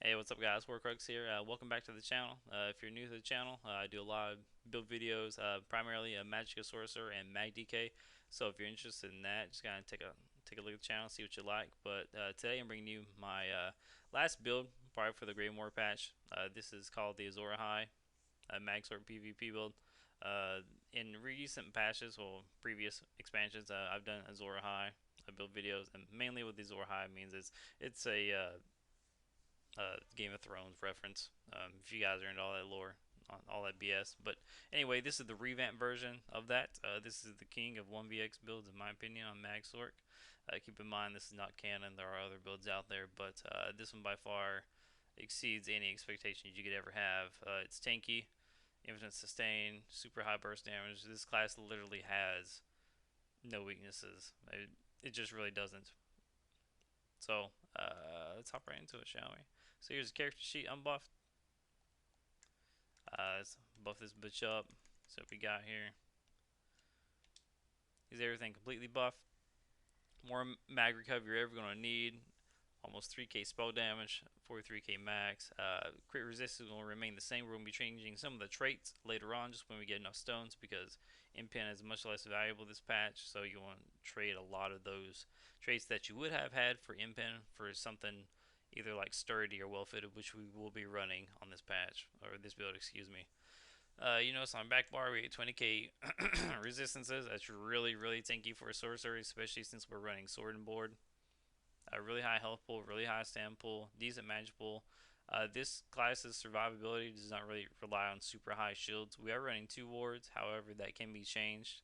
Hey, what's up guys? Hoarcrux here. Welcome back to the channel. If you're new to the channel, I do a lot of build videos, primarily a Magicka Sorcerer and Magicka. So if you're interested in that, just gotta take a look at the channel, see what you like. But today I'm bringing you my last build, probably for the Greymoor patch. This is called the Azor Ahai, Mag Sorc PvP build. Uh, in recent patches, well, previous expansions, I've done Azor Ahai. I build videos, and mainly what the Azor Ahai means is it's a Game of Thrones reference. If you guys are into all that lore, all that BS. But anyway, this is the revamped version of that. This is the king of 1vx builds, in my opinion, on Mag Sorc. Keep in mind, this is not canon. There are other builds out there, but this one by far exceeds any expectations you could ever have. It's tanky, infinite sustain, super high burst damage. This class literally has no weaknesses. It just really doesn't. So let's hop right into it, shall we? So here's the character sheet unbuffed. Let's buff this bitch up. So what we got here is everything completely buffed. More mag recovery you're ever going to need. Almost 3k spell damage, 43k max. Crit resistance will remain the same. We're going to be changing some of the traits later on just when we get enough stones because impen is much less valuable this patch. So you want to trade a lot of those traits that you would have had for impen for something either like sturdy or well fitted, which we will be running on this patch, or this build, excuse me. You notice on back bar we get 20k resistances. That's really, really tanky for a sorcerer, especially since we're running sword and board. Really high health pool, really high stamina pool, decent magic pool. This class's survivability does not really rely on super high shields. We are running 2 wards, however, that can be changed.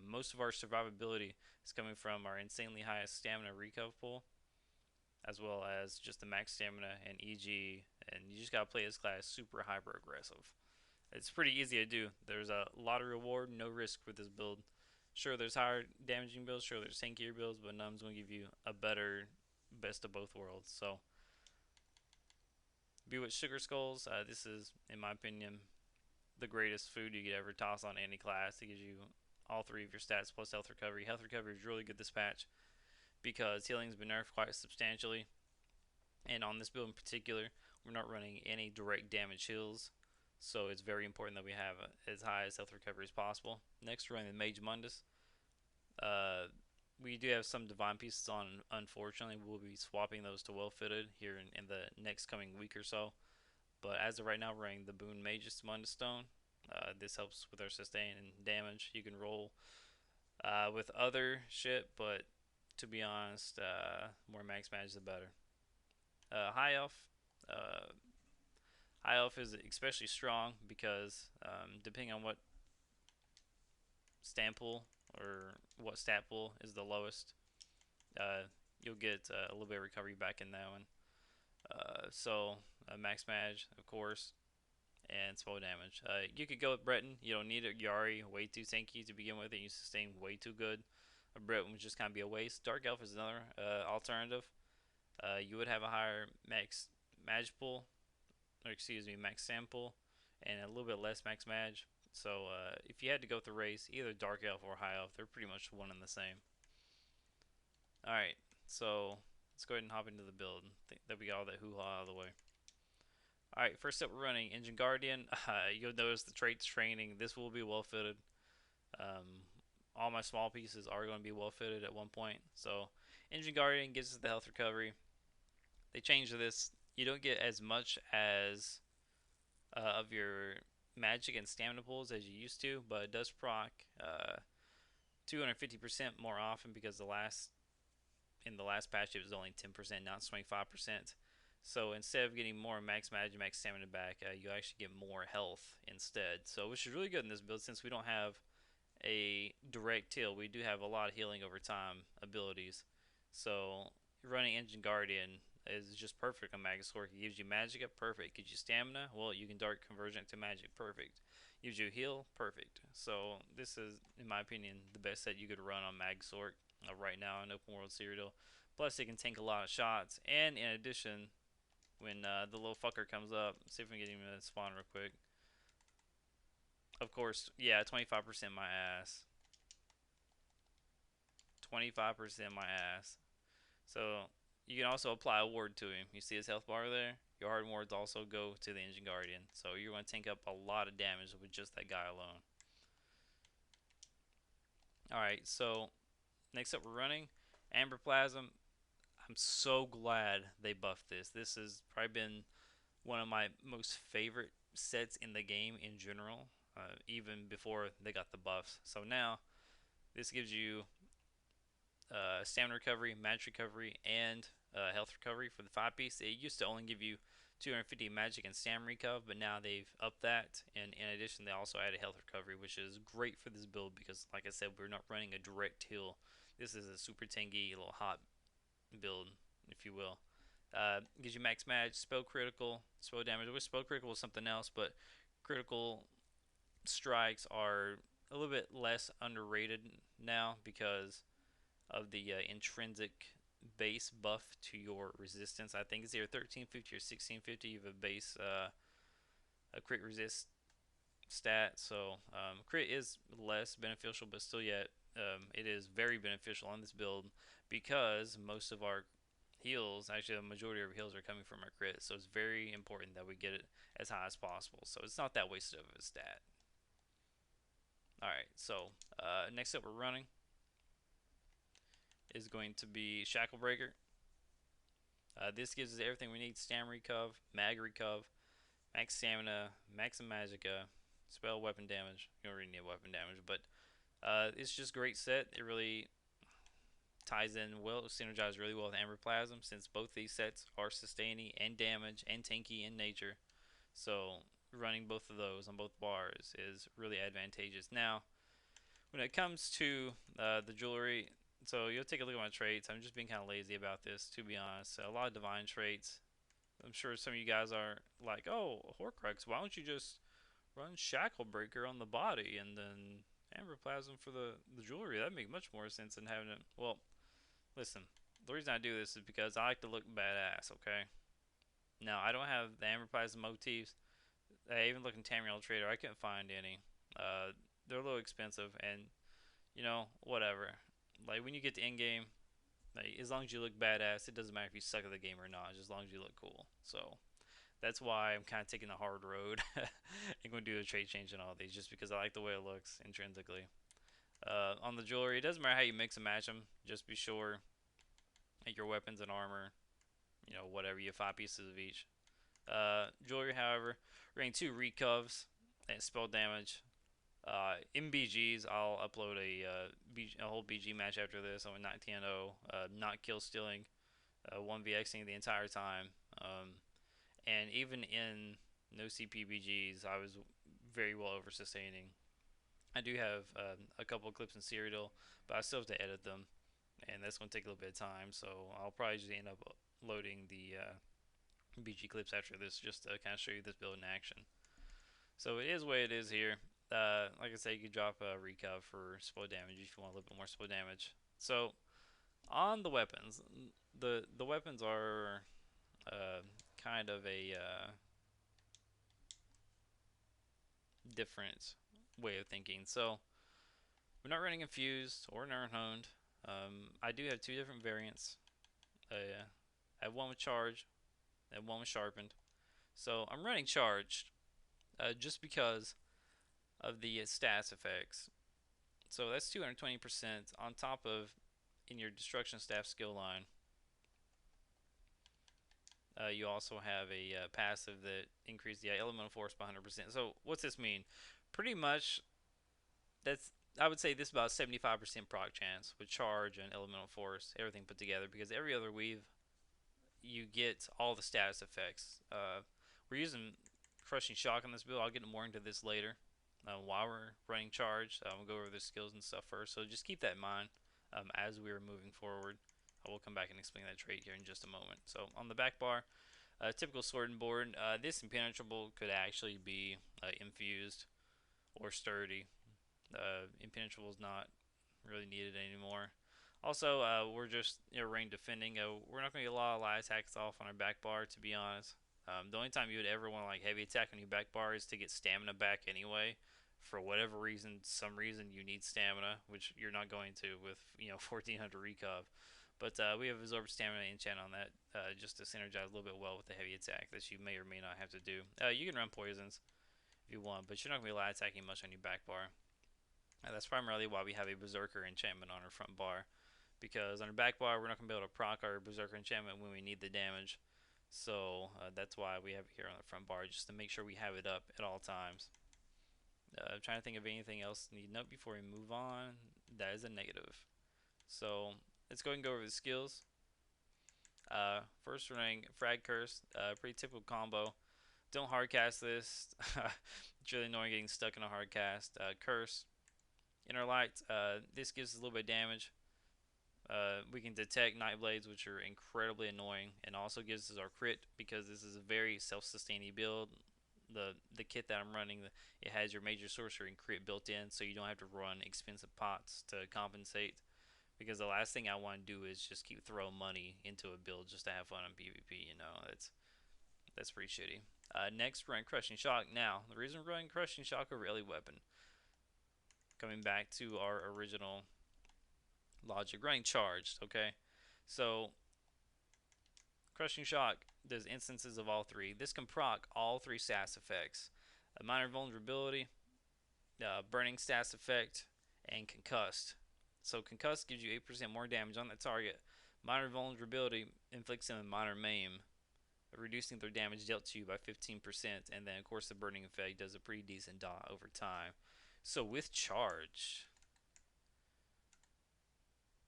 Most of our survivability is coming from our insanely high stamina recoup pool, as well as just the max stamina and EG. And you just gotta play this class super hyper aggressive. It's pretty easy to do. There's a lot of reward, no risk with this build. Sure, there's higher damaging builds, sure, there's tankier builds, but none's going to give you a better best of both worlds. So, Bewitched Sugar Skulls, this is, in my opinion, the greatest food you could ever toss on any class. It gives you all 3 of your stats plus health recovery. Health recovery is really good this patch because healing's been nerfed quite substantially. And on this build in particular, we're not running any direct damage heals. So it's very important that we have as high as health recovery as possible. Next, we're running the Mage Mundus. Uh, we do have some divine pieces on. Unfortunately, we'll be swapping those to well fitted here in the next coming week or so. But as of right now, we're running the Boon Magus Mundus Stone. This helps with our sustain and damage. You can roll with other shit, but to be honest, more max magic the better. High Elf. Uh, High Elf is especially strong because depending on what stamp pool or what stat pool is the lowest, uh, you'll get a little bit of recovery back in that one. Max Mag, of course, and spell damage. You could go with Breton. You don't need it. Yari, way too tanky to begin with, and you sustain way too good. A Breton would just kind of be a waste. Dark Elf is another alternative. You would have a higher max Mag pool, or excuse me, max sample, and a little bit less max Mag. So if you had to go with the race, either Dark Elf or High Elf, they're pretty much one and the same. Alright, so let's go ahead and hop into the build. Think that we got all that hoo-ha out of the way. Alright, first up we're running Engine Guardian. You'll notice the traits training. This will be well fitted. Um, all my small pieces are going to be well fitted at one point. So Engine Guardian gives us the health recovery. They changed this. You don't get as much as of your magic and stamina pools as you used to, but it does proc 250% more often because in the last patch it was only 10%, now it's 25%. So instead of getting more max magic, max stamina back, you actually get more health instead. So which is really good in this build since we don't have a direct heal. We do have a lot of healing over time abilities. So running Engine Guardian is just perfect on Magicka Sorcerer. It gives you Magicka, perfect. Gives you stamina, well, you can Dark Conversion to Magic, perfect. Gives you heal, perfect. So this is, in my opinion, the best set you could run on Magicka Sorcerer right now in Open World Cyrodiil. Plus, it can tank a lot of shots, and in addition, when the little fucker comes up, see if we can get him to spawn real quick. Of course, yeah, 25% my ass. 25% my ass. So You can also apply a ward to him. You see his health bar there? Your hardened wards also go to the Engine Guardian. So you're going to tank up a lot of damage with just that guy alone. Alright, so next up we're running Amber Plasm. I'm so glad they buffed this. This has probably been one of my most favorite sets in the game in general, even before they got the buffs. So now this gives you stamina recovery, magic recovery, and health recovery for the 5-piece. It used to only give you 250 magic and stamina recover, but now they've upped that, and in addition they also added health recovery, which is great for this build because, like I said, we're not running a direct heal. This is a super tanky little hot build, if you will. Gives you max mag, spell critical, spell damage. I wish spell critical was something else, but critical strikes are a little bit less underrated now because of the intrinsic base buff to your resistance. I think it's either 1350 or 1650. You have a base a crit resist stat, so crit is less beneficial, but still yet it is very beneficial on this build because most of our heals, actually the majority of our heals are coming from our crit, so it's very important that we get it as high as possible. So it's not that wasted of a stat. Alright, so next up we're running is going to be Shackle Breaker. This gives us everything we need: stamina recov, mag recov, max stamina, max magicka, spell weapon damage. You don't really need weapon damage, but it's just a great set. It really ties in well, synergizes really well with Amber Plasm, since both these sets are sustaining and damage and tanky in nature. So running both of those on both bars is really advantageous. Now, when it comes to the jewelry, so you'll take a look at my traits. I'm just being kind of lazy about this, to be honest. A lot of divine traits. I'm sure some of you guys are like, oh, Hoarcrux, why don't you just run Shackle Breaker on the body and then Amber Plasm for the jewelry? That'd make much more sense than having it. Well, listen, the reason I do this is because I like to look badass, okay? Now, I don't have the Amber Plasm motifs. I even looked in Tamriel Trader, I couldn't find any. They're a little expensive, and you know, whatever. Like when you get to end game, like, as long as you look badass, it doesn't matter if you suck at the game or not, just as long as you look cool. So that's why I'm kind of taking the hard road and going to do a trade change in all these, just because I like the way it looks intrinsically. On the jewelry, it doesn't matter how you mix and match them. Just be sure that your weapons and armor, you know, whatever, you have 5 pieces of each. Jewelry, however, we're getting 2 recovs and spell damage. In BGs, I'll upload a whole BG match after this. I'm a 19-0, not kill stealing, 1vxing the entire time. And even in no CP BGs, I was very well over sustaining. I do have a couple of clips in Cyrodiil, but I still have to edit them, and that's going to take a little bit of time. So I'll probably just end up loading the BG clips after this, just to kind of show you this build in action. So it is what it is here. Like I said, you could drop a recov for spell damage if you want a little bit more spell damage. So on the weapons, the weapons are kind of a different way of thinking. So we're not running infused or nerve honed. I do have 2 different variants. I have one with charge and one with sharpened. So I'm running charged just because of the stats effects. So that's 220% on top of, in your destruction staff skill line, you also have a passive that increases the elemental force by 100%. So what's this mean? Pretty much, that's, I would say this is about 75% proc chance with charge and elemental force, everything put together, because every other weave you get all the status effects. We're using crushing shock on this build. I'll get more into this later. While we're running charge, we'll go over the skills and stuff first. So just keep that in mind as we are moving forward. I will come back and explain that trait here in just a moment. So on the back bar, typical sword and board. This impenetrable could actually be infused or sturdy. Impenetrable is not really needed anymore. Also, we're just range defending. We're not going to get a lot of light attacks off on our back bar, to be honest. The only time you would ever want to like heavy attack on your back bar is to get stamina back anyway. For whatever reason, some reason you need stamina, which you're not going to with 1400 recov. But we have absorb stamina enchant on that just to synergize a little bit well with the heavy attack that you may or may not have to do. You can run poisons if you want, but you're not going to be light attacking much on your back bar. That's primarily why we have a berserker enchantment on our front bar, because on our back bar we're not going to be able to proc our berserker enchantment when we need the damage. So that's why we have it here on the front bar, just to make sure we have it up at all times. I'm trying to think of anything else need note before we move on. That is a negative. So let's go ahead and go over the skills. First ring, Frag Curse, pretty typical combo. Don't hardcast this. It's really annoying getting stuck in a hardcast. Curse, Inner Light, this gives us a little bit of damage. We can detect Night Blades, which are incredibly annoying, and also gives us our crit because this is a very self-sustaining build. The kit that I'm running, it has your Major Sorcerer and crit built in, so you don't have to run expensive pots to compensate. Because the last thing I want to do is just keep throwing money into a build just to have fun on PvP. You know, that's pretty shitty. Next, we're running Crushing Shock. Now, the reason we're running Crushing Shock over Ellie Weapon, coming back to our original logic, running Charged. Okay, so Crushing Shock does instances of all three. This can proc all three stats effects: a minor vulnerability, burning stats effect, and concussed. So concussed gives you 8% more damage on that target. Minor vulnerability inflicts them a minor maim, reducing their damage dealt to you by 15%, and then of course the burning effect does a pretty decent dot over time. So with charge,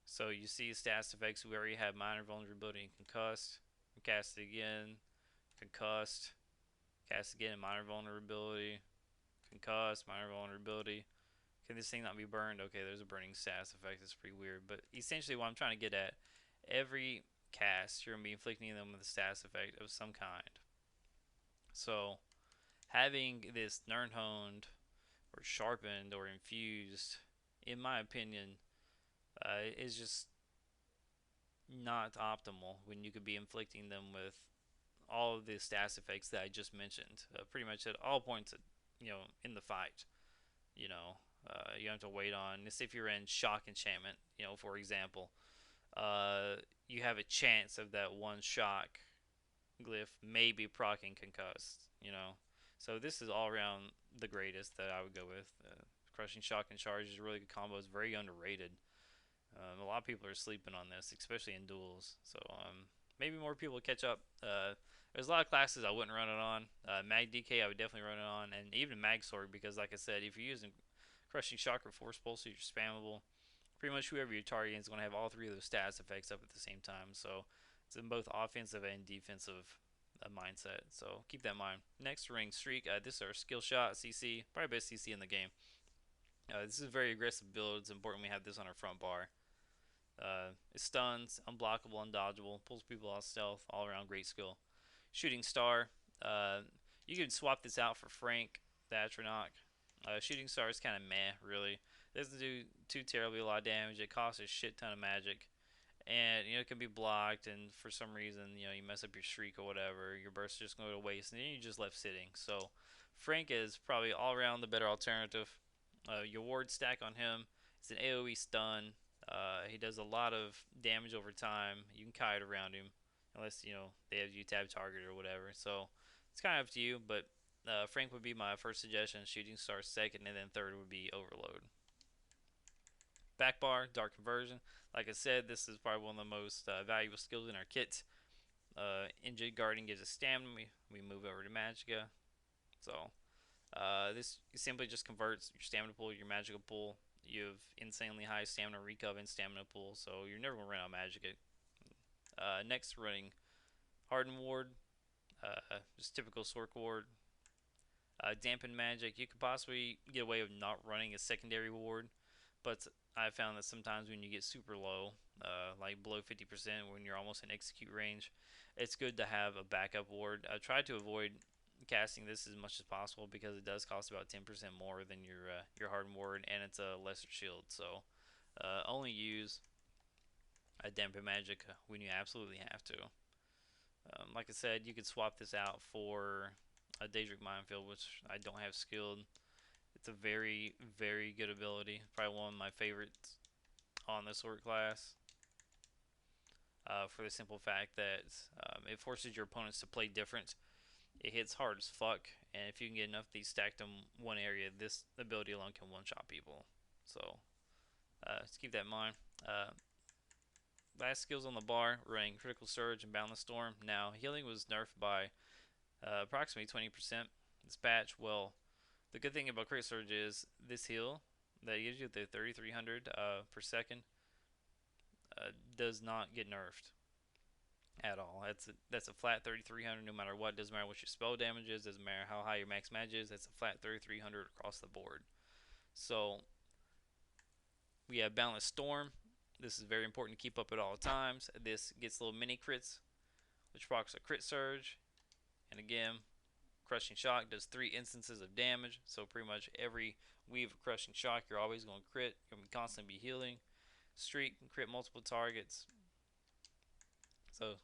so you see stats effects, we already have minor vulnerability and concussed. Cast it again, concussed, cast again, minor vulnerability, concussed, minor vulnerability. Can this thing not be burned? Okay, there's a burning stats effect. That's pretty weird. But essentially what I'm trying to get at, every cast, you're going to be inflicting them with a stats effect of some kind. So having this Nernhoned or sharpened or infused, in my opinion, is just not optimal when you could be inflicting them with all of the stats effects that I just mentioned, pretty much at all points, in the fight. You have to wait on this if you're in shock enchantment. For example, you have a chance of that one shock glyph maybe proccing concussed. So this is all around the greatest that I would go with. Crushing shock and charge is a really good combo. It's very underrated. A lot of people are sleeping on this, especially in duels. So maybe more people catch up. There's a lot of classes I wouldn't run it on. Mag DK I would definitely run it on, and even Mag Sword, because like I said, if you're using Crushing Shock or Force Pulse, you're spammable. Pretty much whoever you're targeting is going to have all three of those stats effects up at the same time. So it's in both offensive and defensive mindset. So keep that in mind. Next, ring Streak. This is our skill shot CC, probably best CC in the game. This is a very aggressive build. It's important we have this on our front bar. It stuns, unblockable, undodgeable, pulls people off stealth, all around great skill. Shooting Star. You can swap this out for Frank, the Atronach. Shooting Star is kind of meh, really. It doesn't do too terribly a lot of damage. It costs a shit ton of magic. And, it can be blocked, and for some reason, you mess up your streak or whatever, your burst is just going to go to waste, and then you're just left sitting. So, Frank is probably all around the better alternative. Your ward stack on him, it's an AoE stun. He does a lot of damage over time. You can kite around him, unless they have you tab target or whatever. So it's kind of up to you. But Frank would be my first suggestion. Shooting Star second, and then third would be Overload. Back bar, Dark Conversion. Like I said, this is probably one of the most valuable skills in our kit. Injured Guardian gives us stamina. We move over to Magicka. So this simply just converts your stamina pool, your magical pool. You have insanely high stamina recov and stamina pool, so you're never going to run out of Magicka. Next, running Harden Ward, just typical sorc ward. Dampen Magic, you could possibly get away with not running a secondary ward, but I found that sometimes when you get super low, like below 50%, when you're almost in execute range, it's good to have a backup ward. I try to avoid casting this as much as possible because it does cost about 10% more than your hardened ward, and it's a lesser shield. So only use a dampen magic when you absolutely have to. Like I said, you could swap this out for a Daedric Minefield, which I don't have skilled. It's a very, very good ability. Probably one of my favorites on the sword class. for the simple fact that it forces your opponents to play different. It hits hard as fuck, and if you can get enough of these stacked in one area, this ability alone can one-shot people. So let's keep that in mind. Last skills on the bar, running Critical Surge and Boundless Storm. Now, healing was nerfed by approximately 20% this patch. Well, the good thing about Critical Surge is this heal that gives you the 3300 per second does not get nerfed at all. That's a flat 3300 no matter what. Doesn't matter what your spell damage is. Doesn't matter how high your max magic is. That's a flat 3300 across the board. So we have Boundless Storm. This is very important to keep up at all times. This gets little mini crits, which procs a crit surge, and again, Crushing Shock does 3 instances of damage. So pretty much every weave of Crushing Shock, you're always going to crit. You're going to constantly be healing. Streak can crit multiple targets. So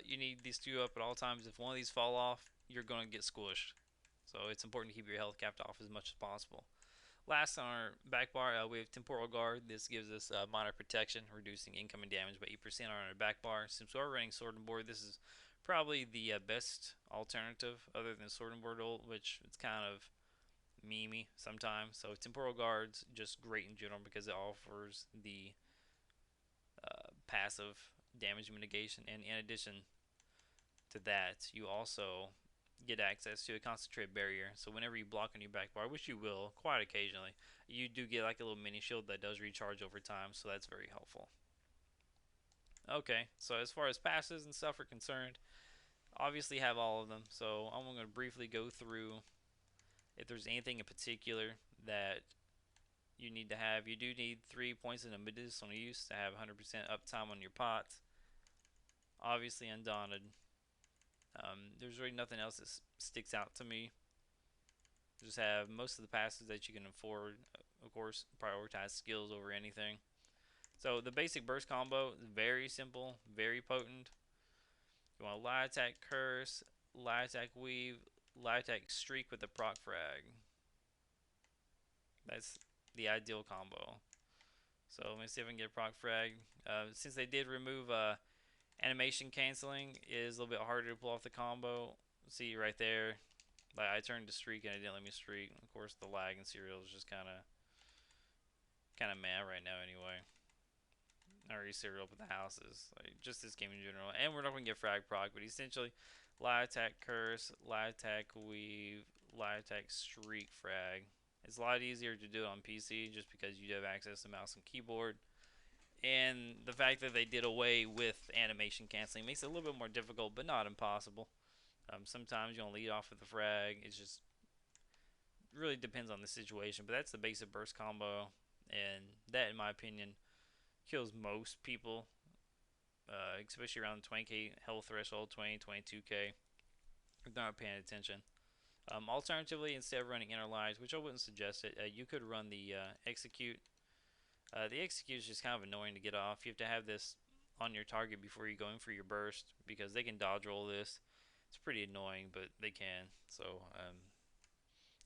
you need these two up at all times. If one of these fall off, you're going to get squished. So it's important to keep your health capped off as much as possible. Last on our back bar, we have Temporal Guard. This gives us minor protection, reducing incoming damage by 8% on our back bar. Since we are running Sword and Board, this is probably the best alternative other than Sword and Board ult, which it's kind of memey sometimes. So Temporal Guard's just great in general because it offers the passive damage mitigation, and in addition to that, you also get access to a concentrate barrier. So whenever you block on your back bar, which you will quite occasionally, you do get like a little mini shield that does recharge over time, so that's very helpful. Okay, so as far as passes and stuff are concerned, obviously have all of them. So I'm going to briefly go through if there's anything in particular that you need to have. You do need 3 points in medicinal use to have 100% uptime on your pots. Obviously Undaunted. There's really nothing else that sticks out to me. Just have most of the passes that you can afford. Of course, prioritize skills over anything. So the basic burst combo is very simple, very potent. You want light attack curse, light attack weave, light attack streak with the proc frag. That's the ideal combo. So let me see if I can get a proc frag. Since they did remove animation canceling, it is a little bit harder to pull off the combo. See right there, like I turned to streak and it didn't let me streak. Of course, the lag in serial is just kind of mad right now anyway. I already serial up with the houses, like just this game in general. And we're not going to get frag proc, but essentially, light attack curse, light attack weave, light attack streak frag. It's a lot easier to do it on PC just because you have access to mouse and keyboard. And the fact that they did away with animation canceling makes it a little bit more difficult, but not impossible. Sometimes you don't lead off with the frag. It's just really depends on the situation. But that's the basic burst combo, and that, in my opinion, kills most people, especially around the 20k health threshold, 20, 22k, if they're not paying attention. Alternatively, instead of running Inner Lives, which I wouldn't suggest it, you could run the Execute. The Execute is just kind of annoying to get off. You have to have this on your target before you go in for your burst because they can dodge roll this. It's pretty annoying, but they can. So,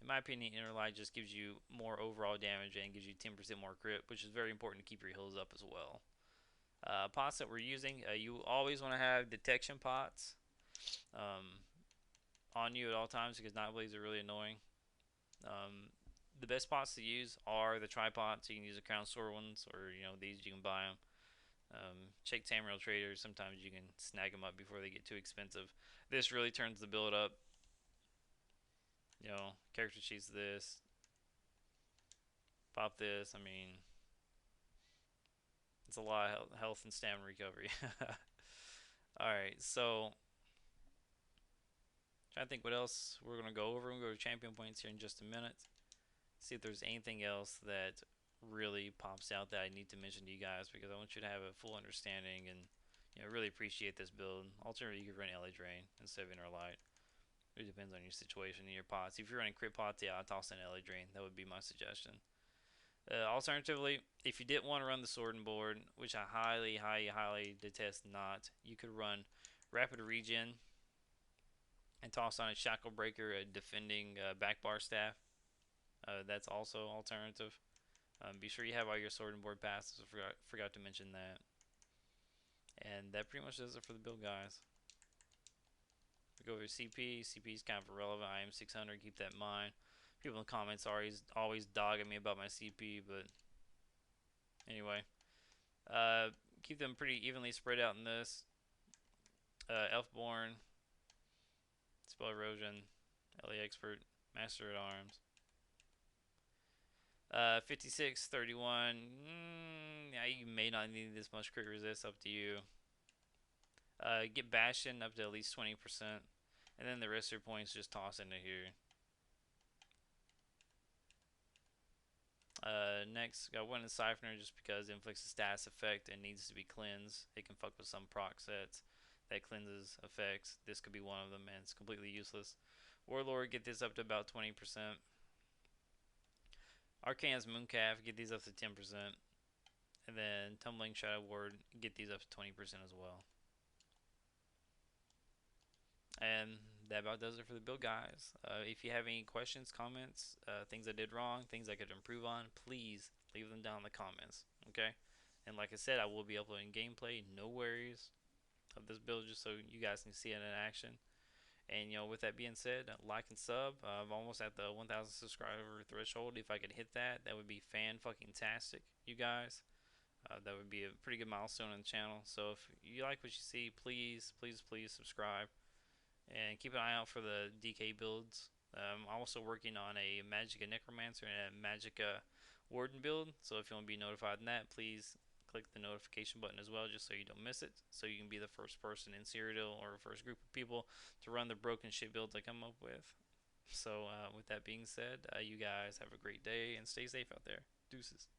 in my opinion, Inner Light just gives you more overall damage and gives you 10% more crit, which is very important to keep your heals up as well. Pots that we're using, you always want to have detection pots on you at all times because night blades are really annoying. The best pots to use are the tripods. You can use the crown sword ones, or these you can buy them. Check Tamriel traders. Sometimes you can snag them up before they get too expensive. This really turns the build up. Character sheets this. Pop this. I mean, it's a lot of health and stamina recovery. Alright, so trying to think what else we're going to go over. We'll go to champion points here in just a minute. See if there's anything else that really pops out that I need to mention to you guys, because I want you to have a full understanding and really appreciate this build. Alternatively, you could run LA Drain instead of Inner Light. It depends on your situation and your pots. If you're running crit pots, yeah, I'd toss in LA Drain. That would be my suggestion. Alternatively, if you didn't want to run the Sword and Board, which I highly detest not, you could run Rapid Regen and toss on a Shackle Breaker, a defending back bar staff. That's also alternative. Be sure you have all your Sword and Board passes. I forgot to mention that. And that pretty much does it for the build, guys. We go over CP. CP is kind of irrelevant. I am 600. Keep that in mind. People in the comments are always dogging me about my CP, but anyway, keep them pretty evenly spread out in this. Elfborn, Spell Erosion, LA Expert, Master at Arms. 56, 31. Yeah, you may not need this much crit resist. Up to you. Get Bastion up to at least 20%, and then the rest of your points just toss into here. Next, got one in Siphoner just because it inflicts a status effect and needs to be cleansed. It can fuck with some proc sets that cleanses effects. This could be one of them, and it's completely useless. Warlord, get this up to about 20%. Arcane's Mooncalf, get these up to 10%. And then Tumbling Shadow Ward, get these up to 20% as well. And that about does it for the build, guys. If you have any questions, comments, things I did wrong, things I could improve on, please leave them down in the comments, okay? And like I said, I will be uploading gameplay, no worries, of this build just so you guys can see it in action. And, with that being said, like and sub. I'm almost at the 1,000 subscriber threshold. If I could hit that, that would be fan-fucking-tastic, you guys. That would be a pretty good milestone on the channel. So if you like what you see, please, please, please subscribe. And keep an eye out for the DK builds. I'm also working on a Magicka Necromancer and a Magicka Warden build. So if you want to be notified on that, please click the notification button as well, just so you don't miss it. So you can be the first person in Cyrodiil or first group of people to run the broken shit builds I come up with. So with that being said, you guys have a great day and stay safe out there. Deuces.